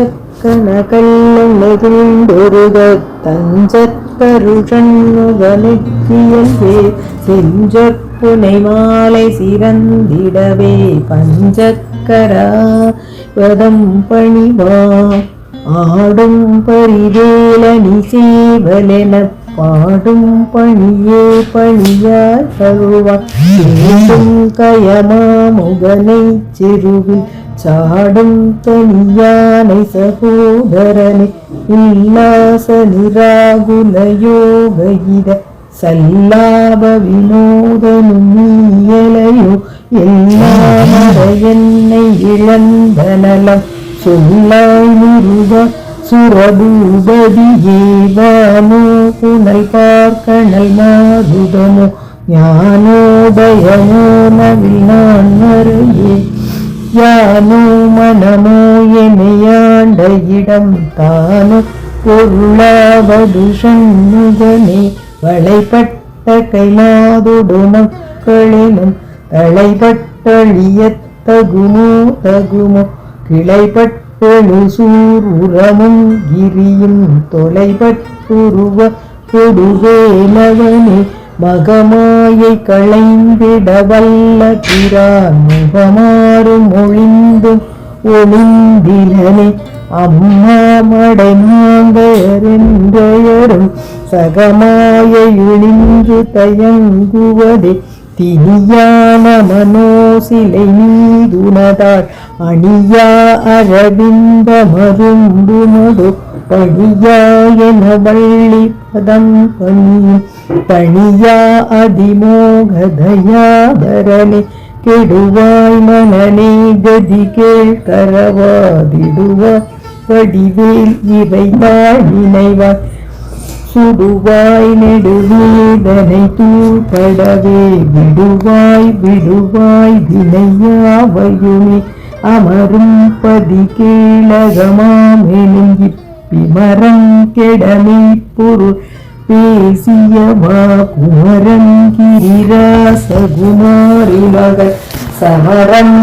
நெஞ்சக்கன கல்லொருக தஞ்சக்கருஷண்முகனுக்கியல்வே செஞ்சற்புனை மாலை சிறந்திடவே பஞ்சக்கரா வதம் பணிவா ஆடும் பரிவேலனி சேவலென பாடும் பணியே பணியாய் தருவான் தேடும் கயமாமுகனை செருவில் சாடும் தனியானை சகோதரனை உல்லாச நிராகுல யோகித சல்லாப வினோதனும் நீயலையோ எல்லாமர என்னை இழந்த நலம் சொல்லாய் முருகா சுரபூபதியே வானோ புனல் பார்க்கணல் மாருதமோ ஞானோதயமோ நவில் நான் மறையே யானோ மனமோ எனையாண்ட இடம் தானோ பொருளாவது சண்முகனே வளைப்பட்ட கைலாதொடு மக்களினும் தலைப்பட்டழியத் தகுமோ தகுமோ கிளைப்பட்டெழு சூர்உரமும் கிரியும் தொலைப்பட்டுருவ கொடுவேலவனே மகமாயை களைந்திட வல்ல பிரான் முகமாறும் ஒளிந்தும் ஒளிந்திலனே அம்மா மடை மாந்தரென்றயரும் சகமாயை இழிந்து தயங்குவதே திணியான மனோசிலை நீதுனதாள் அணியா அரவிந்த மருந்துமது பணியா என வள்ளி பதம் பணியும் பணியா அதிமோகதயாதரனே கெடுவாய் மனநே கதி கேள்கரவாதிடுவாய் வடிவேல் இறைவாய் நினைவாய் சுடுவாய் நெடுவேதனை தூள்படவே விடுவாய் விடுவாய் வினையாவையுமே அமரும் பதி கேளகமாமெனும் இப்பிமரம் கெடமே பொருள் பேசியவா குமரன் கிரிராசகுமாரி மகள் சமரம்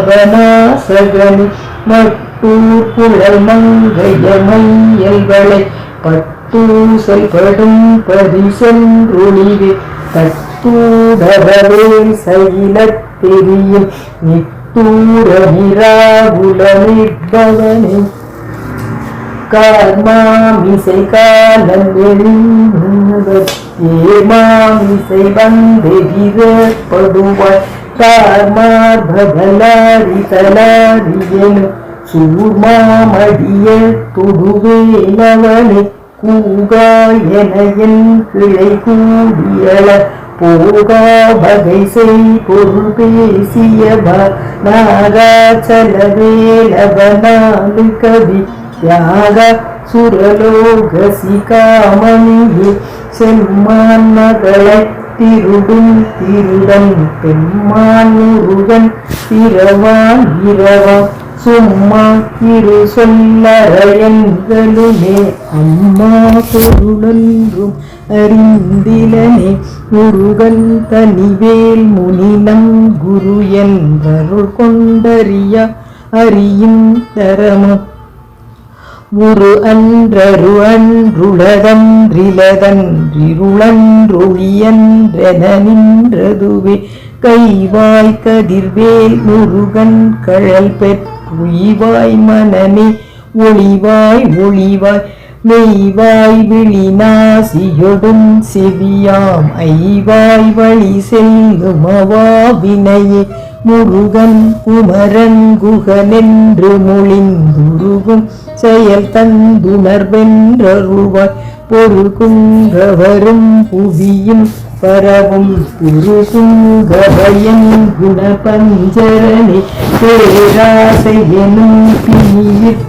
பொருதானவனாசகனி மட்டூர் புழல் மங்கைய மையல்களை பட்டூசல் படும் பரிசென்றொழிவே தட்டூடரவே சைலத் தெரியும் நிட்டூர நிராகுல நிற்பவனே கார்மாமிசை காலம் எழுந்தவர் ஏமாமிசை வந்தெதிரப்படுவாய் கார்மார்பகலாரி தலாரியனும் சூர்மாமடிய தொடுவேலவனை கூகாயன என் கிளை கூடியள போகா வகை செய் பொருள் பேசியவா நாகாச்சலவேலவனாலு கவி தியாக சுரலோக சிகாமணியே செம்மான் மகளை திருடும் திருடன் பெம்மான் முருகன் இரவான் இரவா சும்மா இரு சொல்லறையங்களுமே அம்மா பொருளென்றும் அறிந்திலனே முருகன் தனிவேல் முனினம் குரு என்பருள் கொண்டறியா அறியும் தரமோ உரு அன்றரு அன்றுளதன்றிலதன்றிருளன்றொழியன்றென நின்றதுவே கைவாய் கதிர்வேல் முருகன் கழல் பெற்றுய்வாய் மனமே ஒளிவாய் ஒளிவாய் மெய்வாய் விழிநாசியொடும் செவியாம் ஐவாய் வழி செல்லும் அவாவினையே முருகன் குமரன் குகனென்று மொழிந்துருகும் செயல் தந்துணர்வென்றருவாய் பொருள் குங்கவரும் புவியும் பரவும் குருகுங்கவயன் குணபஞ்சரனே பேராசை எனும் பிணியிற்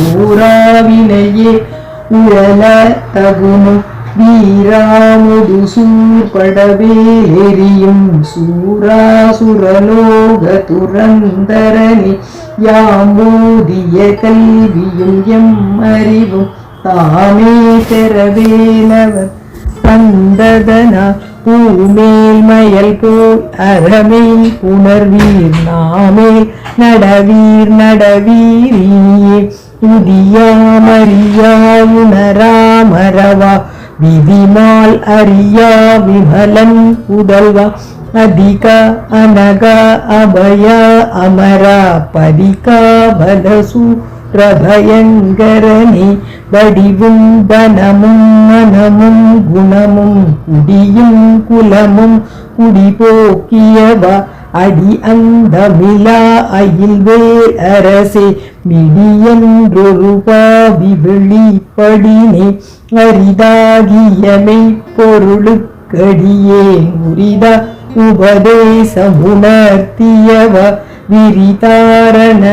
பிணிப்பட்டூராவினையே உழல தகுமோ வீராமுது சூர்படவேலெறியும் சூராசுரலோக துரந்தரனே யாம்போதிய கல்வியும் எம் அறிவும் தாமே பெறவேலவர் தந்ததனா பூமேல் மயல் போல் அறமேல் புணர்வீர் நாமேல் நடவீர் நடவீரியே உதியாமறியா உணராமரவா விதிமால் அறியா விமலன் புதல்வா அதிக அனக அபய அமரா பதிகா பலசு பிரபயங்கரனே வடிவும் தனமும் மனமும் குணமும் குடியும் குலமும் குடிபோக்கியவா அடி அந்தமிலா அயில்வேல் அரசே மிடியன்றொரு பாவி வெளிப்படினே அரிதாகியமை பொருளுக்கடியே உரிதா உபதேசமுணர்த்தியவா விரிதாரண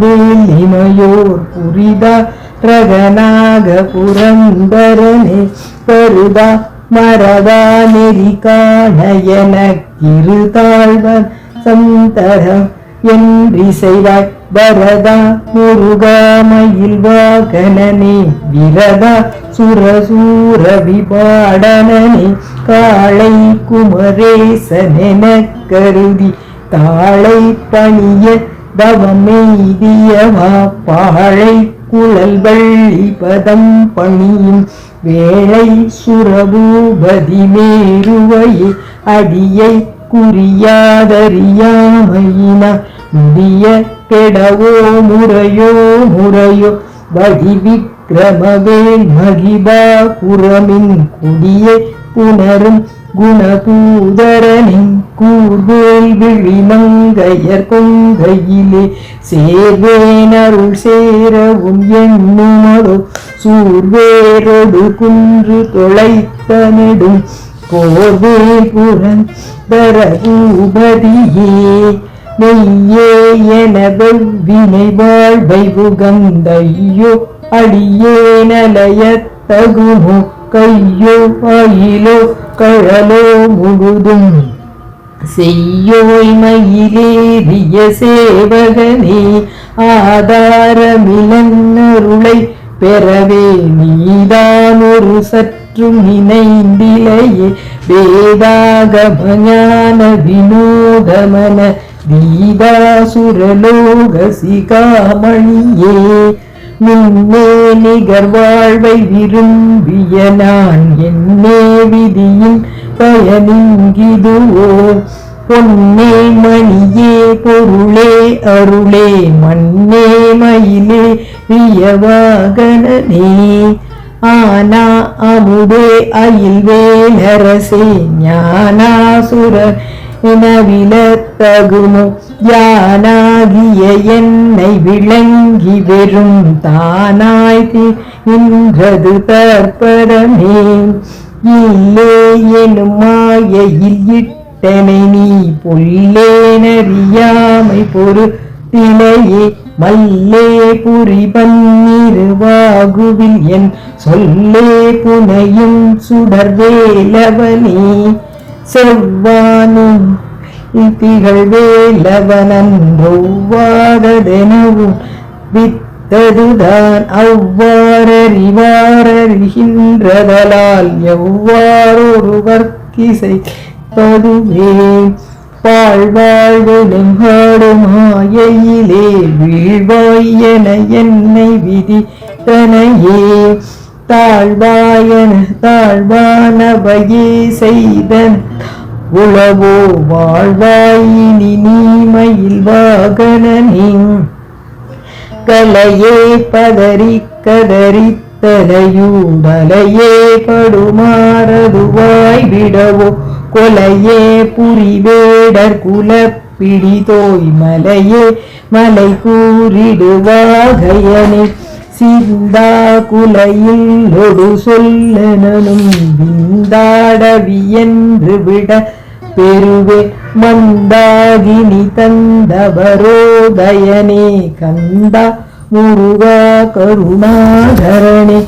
விக்ரமவேலிமையோர் புரிதா ரகநாக புரந்தரனே பருதா மரதா நெறிகாணயன கிருதாழ்வன் சந்தரம் என்றிசைவாய் வரதா முருகாமயில் வாகனனே விரதா சுரசூர விபாடனே காளை குமரேசனென கருதி தாளை பணிய தவமெய்தியவா பாழை குழல் வள்ளி பதம் பணியும் வேளை சுரபூபதி மேருவையே அடியை குறியாதறியாமையினா முடிய கெடவோ முறையோ முறையோ வடி விக்ரமவேல் மகிபா புறமின் குடியே புனரும் குணபூதரனின் கூர்வேல் விழிமங்கையர் கொங்கையிலே சேர்வேனருள் சேரவும் எண்ணுமதோ சூர்வேரொடு குன்று தொலைத்த நெடும் போர்வேல் புரந்தர பூபதியே மெய்யே என வெவ்வினை வாழ்வை உகந்தையோ அடியே நலையத் தகுமோ கையோ அயிலோ கழலோ முழுதும் செய்யோய் மயிலேறிய சேவகனே ஆதாரமிலன்னருளை பெறவே நீதான் ஒரு சற்றும் நினைந்திலையே வேதாகமஞான வினோதமன தீதாசுரலோக சிகாமணியே முன்னே நிகர் வாழ்வை விரும்பிய நான் என்னே விதியின் பயனிங்கிதுவோ பொன்னே மணியே பொருளே அருளே மண்ணே மயிலே பிரியவாகனே ஆனா அமுதே அயில்வேலரசே ஞானாசுர எனவிலத்தகுமோ யானாகிய என்னை விளங்கி வெறும் தானாய் நின்றது தற்பரமே இல்லே எனும் மாயையில் இட்டனை நீ பொல்லேனறியாமை பொருத்திலையே மல்லே புரிபன்னிருவாகுவில் என் சொல்லே புனையும் சுடர்வேலவனே செவ்வானும் திகழ்வேலவனன்றொவ்வாதெனவும் வித்ததுதான் அவ்வாறறிவாரறிகின்றதலால் எவ்வாறொருவர்க்கிசை பதுவே வாழ்வாழ்வு நெங்காடு மாயையிலே வீழ்வாய் என என்னை விதித்தனையே தாழ்வாயன தாழ்வானவையே செய்தன் உளவோ வாழ்வாயினி நீமையில் வாகனனே கலையே பதறி கதறி தலையூடலையே படுமாறதுவாய் விடவோ கொலையே புரிவேடர் குலப்பிடிதோய் மலையே மலை கூறிடுவாகையனே சிந்தா குலையில் ஒடு சொல்லனும் விந்தாடவி என்று விட பெருவே மந்தாகினி தந்தவரோதயனே கந்தா முருகா கருணாகரனே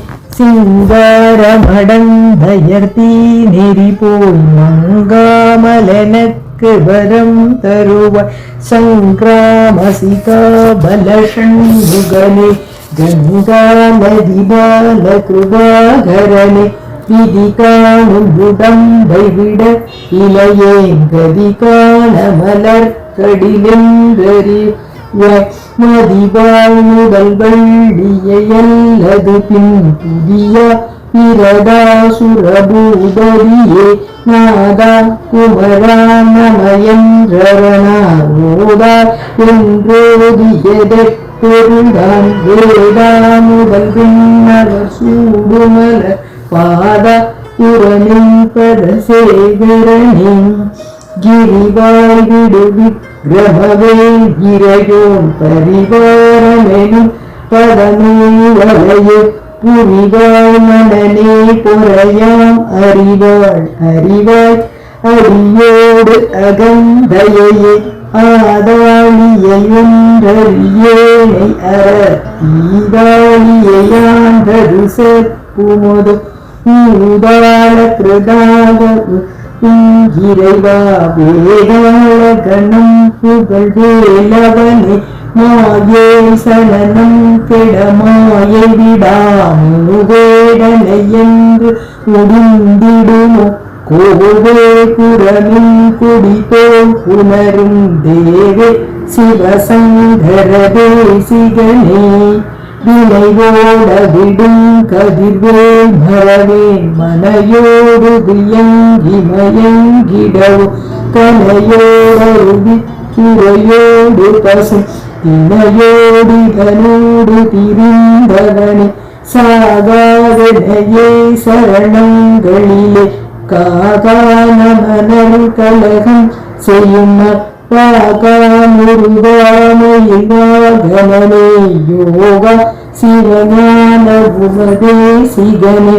சிங்காரமடந்தயர்த்தி நெறி போய் மங்காமலனக்கு வரம் தருவாய் சங்கிராமசிகா பலஷண்முகனே கங்கா நதி பால கிருபாகரனே விதி காணும் உடம்பை விட இளையேங்கதி காண மலர் கடிலென்றறி மதிவாழ் முதல் வள்ளியல்லது பின் புதிய பிரதாசுரபூதரியே நாதா குமரா நமயன்றரணாரோதா என்றோதியதெப்பொருள்தான் வேதா முதல் பின்னவர் சூடுமல பாத புறமின் பதசேகரனே கிரிவாய் விடுவி கிரமவேல் கிரையோன் பரிவாரமெனும் பதமே வளையே புரிவாய் மனநே பொறையாம் அறிவாள் அறிவாய் அடியோடு அகந்தையே ஆதாளியை ஒன்றறியேனை அற ஈதாளியாண்டது செப்புமுது ஊதாள கிருதால இறைவா வேதாள கணம் புகழ் வேலவனே மாயே சலனம் கெடமாயை விடாமுவேடனை என்று முடிந்திடுமோ கோவே குரமின் குடித்தோல் புனரும் தேவே சிவசங்கர தேசிகனே வினைவோட விடும் கதிர்வேல் மரவேன் மனையோடு வியங்கி மயங்கிடவோ கனையோடு துறையோடு பசு தினையோடு தனோடு திரிந்தவனே சாகாதனையே சரணங்களிலே காகான மணல் கலகம் செய்யும் பாகாமுருகாமயில்வாகமனே யோகா சிவஞான உபதேசிகனே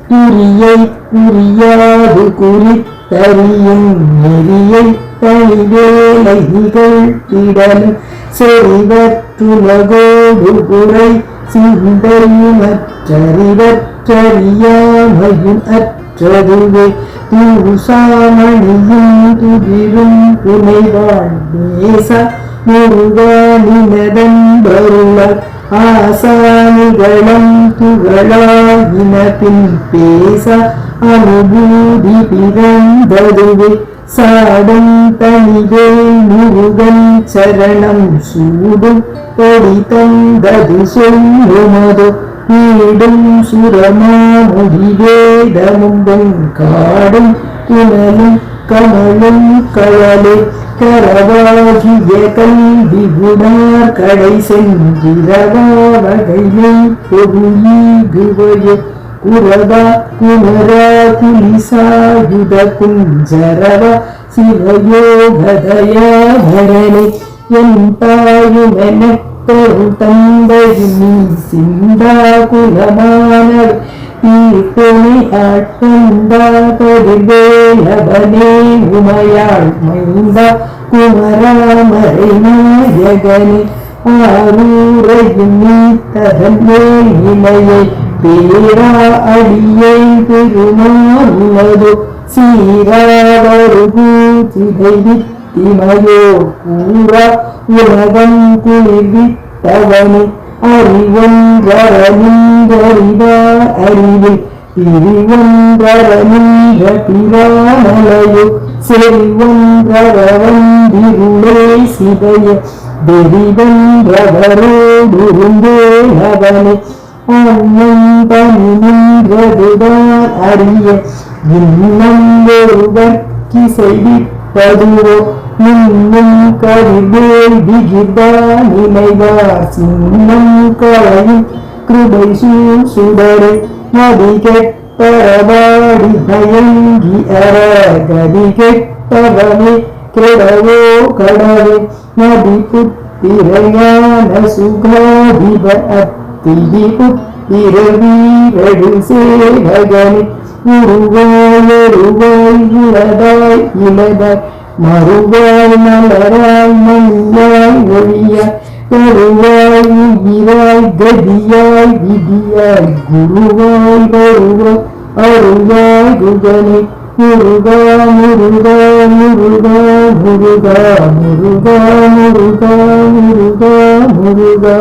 குறியை குறியாது குறித்தறியும் நெறியை தனிவேலை நிகழ்த்திடலும் செறிவற்றுலகோடு குறை சிந்தையும் அற்றறிவற்றறியாமையும் அற்றதுவே தூசாமணியும் துதிரும் புனைவாள் நேச முருகானினதன்பருளர் ஆசானிகளம் துகளாயின பின் பேச அனுபூதி பிறந்ததுவே சாடும் தனிவேல் முருகன் சரணம் சூடும் பொடி தந்தது சொல்லுமதோ வீடும் சுரமாமுடி வேதமும்பும் காடும் புனலும் கமலும் கழலே கரவாகிய கல்வி குணார் கடை சென்றிரவா வகையை பொருளீகுவையோ குரவா குமரா குலிசாயுத குஞ்சரவ சிவயோகதயாபரணே என் தாயுமெனப்பொருள் தந்தையும் நீ சிந்தா குலமானவர் தீர்ப்புணி ஆட்கொண்டா கதிர்வேலவனே உமையாள் மைந்தா குமராமரை நாயகனே ஆரூரையும் நீத்ததன் மேல் இலையை பேரா அடியை பெருமானது சீராவரு பூஜிதை வித்திமையோ கூறா உலகம் குளிர்வித்தவனே அறிவொன்றறிவார் அறிவில் பிரிவொன்றறிந்த பிராமலையோ செல்வொன்றவந்திருளே சிதைய வெறிவொன்றவரோடுருந்தேனவனே அன்னம் தனின்றதுதான் அறிய இன்னம் ஒருவர் கிசைவிப்பதுவோ இன்னும் கவிவேல் விகிதா நினைவார் சின்னம் களையும் கிருபை சுடரை நதி கெட்டரவாடி பயங்கி அற கதி கெட்டவனே கிடவோ கடவே நதி புத்திரையான சுகாதிப திதி புத்திரவீரடு சேவகனே உருவாய் இளதாய் இளதாய் மறுவாய் மலராய் மணியாய் ஒளியாய் கருவாய் உயிராய் கதியாய் விதியாய் குருவாய் வருவாய் அருவாய் குகனே முருகா முருகா முருகா முருகா முருகா முருகா முருகா முருகா